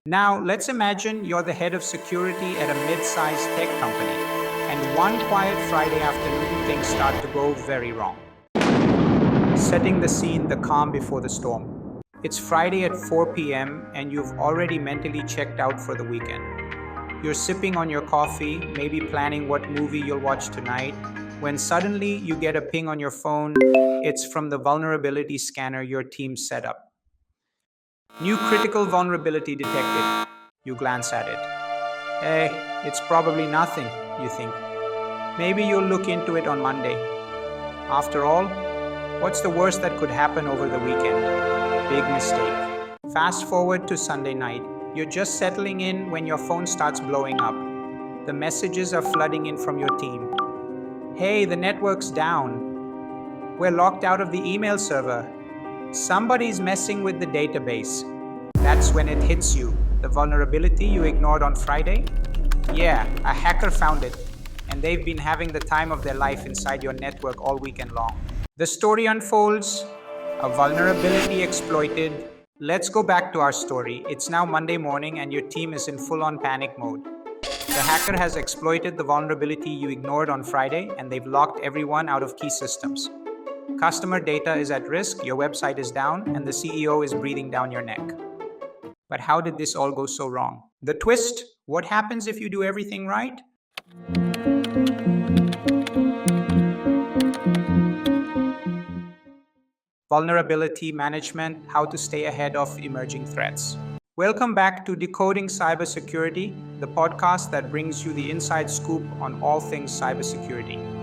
Now, let's imagine you're the head of security at a mid-sized tech company, and one quiet Friday afternoon, things start to go very wrong. Setting the scene, the calm before the storm. It's Friday at 4 p.m., and you've already mentally checked out for the weekend. You're sipping on your coffee, maybe planning what movie you'll watch tonight, when suddenly you get a ping on your phone. It's from the vulnerability scanner your team set up. New critical vulnerability detected. You glance at it. Hey, it's probably nothing, you think. Maybe you'll look into it on Monday. After all, what's the worst that could happen over the weekend? Big mistake. Fast forward to Sunday night. You're just settling in when your phone starts blowing up. The messages are flooding in from your team. Hey, the network's down. We're locked out of the email server. Somebody's messing with the database. That's when it hits you. The vulnerability you ignored on Friday? Yeah, a hacker found it, and they've been having the time of their life inside your network all weekend long. The story unfolds, a vulnerability exploited. Let's go back to our story. It's now Monday morning and your team is in full-on panic mode. The hacker has exploited the vulnerability you ignored on Friday, and they've locked everyone out of key systems. Customer data is at risk, your website is down, and the CEO is breathing down your neck. But how did this all go so wrong? The twist: what happens if you do everything right? Vulnerability management, how to stay ahead of emerging threats. Welcome back to Decoding CyberSecurity, the podcast that brings you the inside scoop on all things cybersecurity.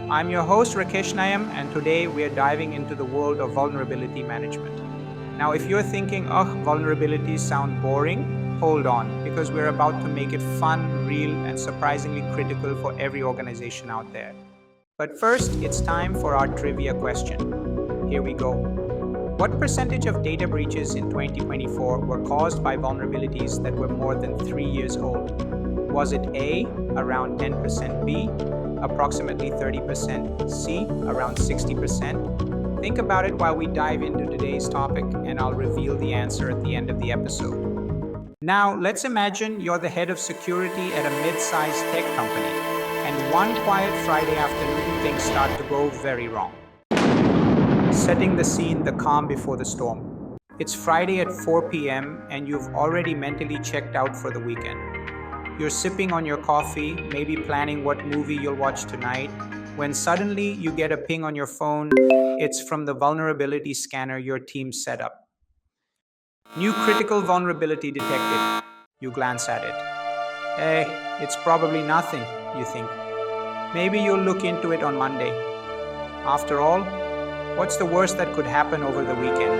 I'm your host, Rakesh Nayam, and today we are diving into the world of vulnerability management. Now, if you're thinking, vulnerabilities sound boring, hold on, because we're about to make it fun, real, and surprisingly critical for every organization out there. But first, it's time for our trivia question. Here we go. What percentage of data breaches in 2024 were caused by vulnerabilities that were more than 3 years old? Was it A, around 10%, B, approximately 30%, C, around 60%? Think about it while we dive into today's topic, and I'll reveal the answer at the end of the episode. Now, let's imagine you're the head of security at a mid-sized tech company, and one quiet Friday afternoon, things start to go very wrong. Setting the scene, the calm before the storm. It's Friday at 4 p.m., and you've already mentally checked out for the weekend. You're sipping on your coffee, maybe planning what movie you'll watch tonight, when suddenly you get a ping on your phone. It's from the vulnerability scanner your team set up. New critical vulnerability detected. You glance at it. Hey, it's probably nothing, you think. Maybe you'll look into it on Monday. After all, what's the worst that could happen over the weekend?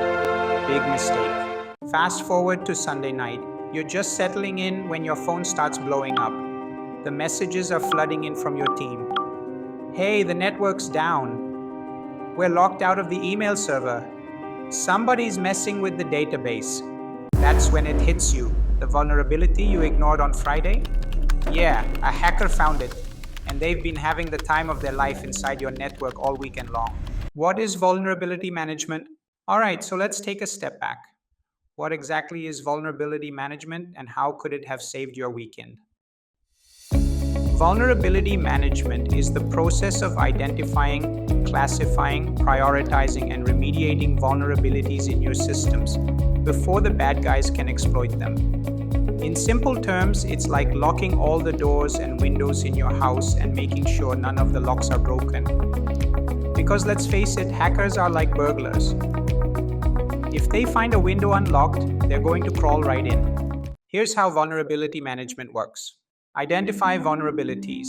Big mistake. Fast forward to Sunday night. You're just settling in when your phone starts blowing up. The messages are flooding in from your team. Hey, the network's down. We're locked out of the email server. Somebody's messing with the database. That's when it hits you. The vulnerability you ignored on Friday? Yeah, a hacker found it, and they've been having the time of their life inside your network all weekend long. What is vulnerability management? All right, so let's take a step back. What exactly is vulnerability management, and how could it have saved your weekend? Vulnerability management is the process of identifying, classifying, prioritizing, and remediating vulnerabilities in your systems before the bad guys can exploit them. In simple terms, it's like locking all the doors and windows in your house and making sure none of the locks are broken. Because let's face it, hackers are like burglars. If they find a window unlocked, they're going to crawl right in. Here's how vulnerability management works. Identify vulnerabilities.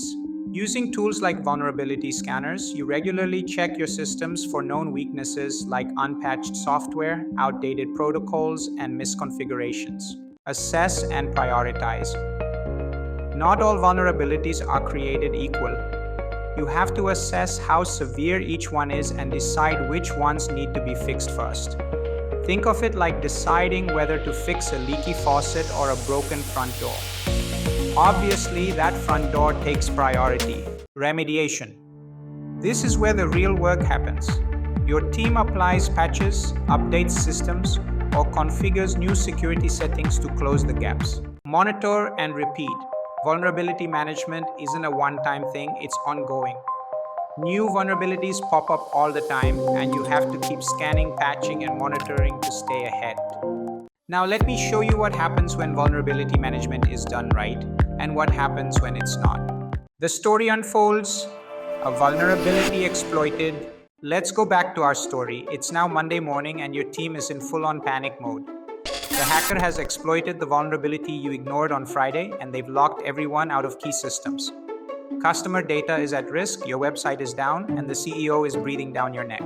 Using tools like vulnerability scanners, you regularly check your systems for known weaknesses like unpatched software, outdated protocols, and misconfigurations. Assess and prioritize. Not all vulnerabilities are created equal. You have to assess how severe each one is and decide which ones need to be fixed first. Think of it like deciding whether to fix a leaky faucet or a broken front door. Obviously, that front door takes priority. Remediation. This is where the real work happens. Your team applies patches, updates systems, or configures new security settings to close the gaps. Monitor and repeat. Vulnerability management isn't a one-time thing, it's ongoing. New vulnerabilities pop up all the time, and you have to keep scanning, patching, and monitoring to stay ahead. Now, let me show you what happens when vulnerability management is done right and what happens when it's not. The story unfolds, a vulnerability exploited. Let's go back to our story. It's now Monday morning, and your team is in full-on panic mode. The hacker has exploited the vulnerability you ignored on Friday, and they've locked everyone out of key systems. Customer data is at risk, your website is down, and the CEO is breathing down your neck.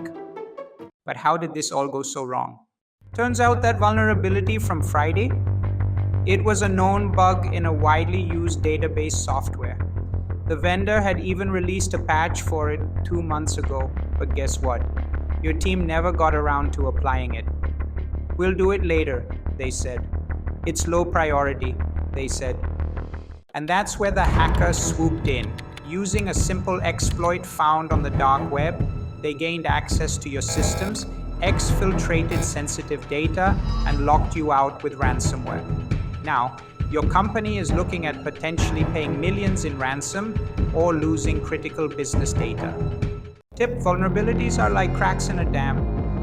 But how did this all go so wrong? Turns out that vulnerability from Friday, it was a known bug in a widely used database software. The vendor had even released a patch for it 2 months ago, but guess what? Your team never got around to applying it. We'll do it later, they said. It's low priority, they said. And that's where the hacker swooped in. Using a simple exploit found on the dark web, they gained access to your systems, exfiltrated sensitive data, and locked you out with ransomware. Now, your company is looking at potentially paying millions in ransom or losing critical business data. Tip: vulnerabilities are like cracks in a dam.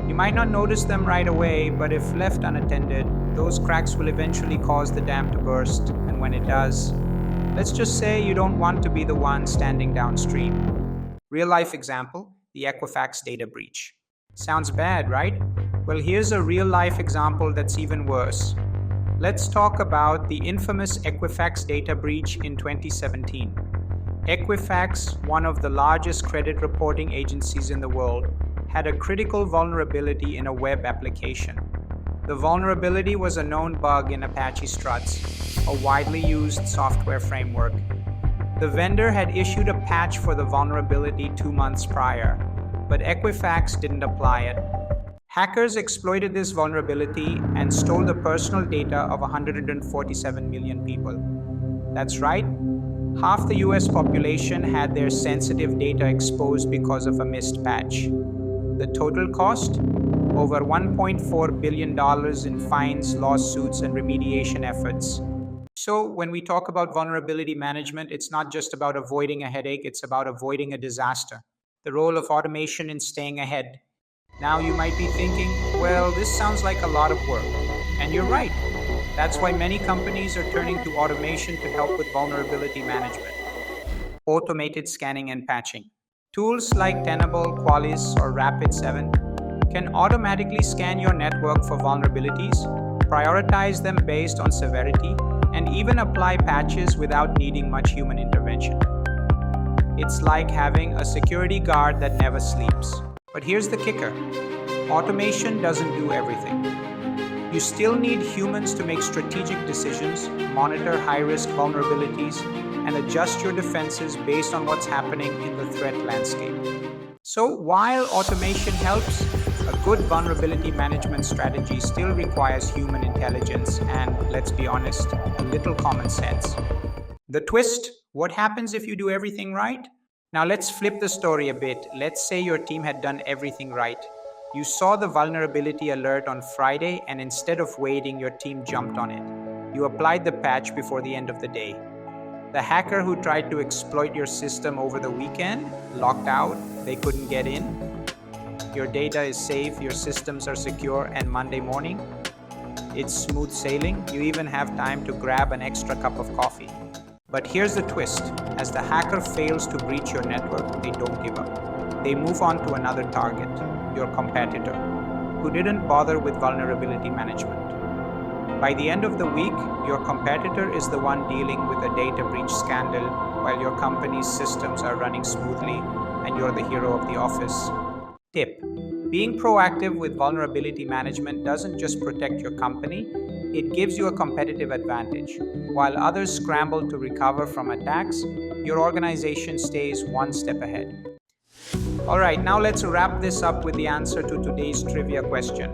You might not notice them right away, but if left unattended, those cracks will eventually cause the dam to burst, and when it does, let's just say you don't want to be the one standing downstream. Real-life example, the Equifax data breach. Sounds bad, right? Well, here's a real-life example that's even worse. Let's talk about the infamous Equifax data breach in 2017. Equifax, one of the largest credit reporting agencies in the world, had a critical vulnerability in a web application. The vulnerability was a known bug in Apache Struts, a widely used software framework. The vendor had issued a patch for the vulnerability 2 months prior, but Equifax didn't apply it. Hackers exploited this vulnerability and stole the personal data of 147 million people. That's right, half the US population had their sensitive data exposed because of a missed patch. The total cost? Over $1.4 billion in fines, lawsuits, and remediation efforts. So when we talk about vulnerability management, it's not just about avoiding a headache, it's about avoiding a disaster. The role of automation in staying ahead. Now you might be thinking, well, this sounds like a lot of work. And you're right. That's why many companies are turning to automation to help with vulnerability management. Automated scanning and patching. Tools like Tenable, Qualys, or Rapid7 can automatically scan your network for vulnerabilities, prioritize them based on severity, and even apply patches without needing much human intervention. It's like having a security guard that never sleeps. But here's the kicker. Automation doesn't do everything. You still need humans to make strategic decisions, monitor high-risk vulnerabilities, and adjust your defenses based on what's happening in the threat landscape. So while automation helps, a good vulnerability management strategy still requires human intelligence and, let's be honest, a little common sense. The twist: what happens if you do everything right? Now let's flip the story a bit. Let's say your team had done everything right. You saw the vulnerability alert on Friday, and instead of waiting, your team jumped on it. You applied the patch before the end of the day. The hacker who tried to exploit your system over the weekend locked out, they couldn't get in. Your data is safe, your systems are secure, and Monday morning, it's smooth sailing. You even have time to grab an extra cup of coffee. But here's the twist. As the hacker fails to breach your network, they don't give up. They move on to another target, your competitor, who didn't bother with vulnerability management. By the end of the week, your competitor is the one dealing with a data breach scandal while your company's systems are running smoothly and you're the hero of the office. Tip: being proactive with vulnerability management doesn't just protect your company, it gives you a competitive advantage. While others scramble to recover from attacks, your organization stays one step ahead. All right, now let's wrap this up with the answer to today's trivia question.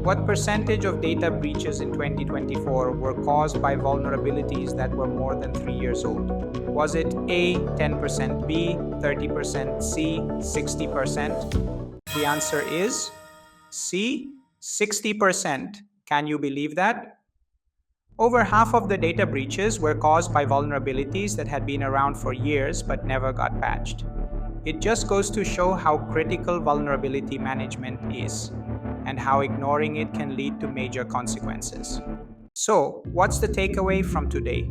What percentage of data breaches in 2024 were caused by vulnerabilities that were more than 3 years old? Was it A, 10%, B, 30%, C, 60%? The answer is C, 60%. Can you believe that? Over half of the data breaches were caused by vulnerabilities that had been around for years but never got patched. It just goes to show how critical vulnerability management is and how ignoring it can lead to major consequences. So, what's the takeaway from today?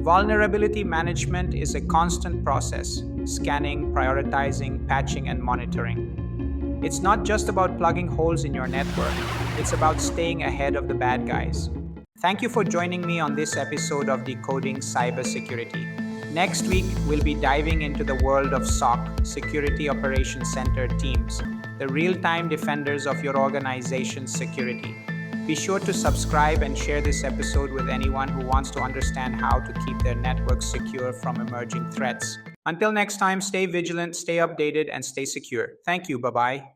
Vulnerability management is a constant process: scanning, prioritizing, patching, and monitoring. It's not just about plugging holes in your network, it's about staying ahead of the bad guys. Thank you for joining me on this episode of Decoding Cybersecurity. Next week, we'll be diving into the world of SOC, Security Operations Center teams, the real time defenders of your organization's security. Be sure to subscribe and share this episode with anyone who wants to understand how to keep their networks secure from emerging threats. Until next time, stay vigilant, stay updated, and stay secure. Thank you. Bye bye.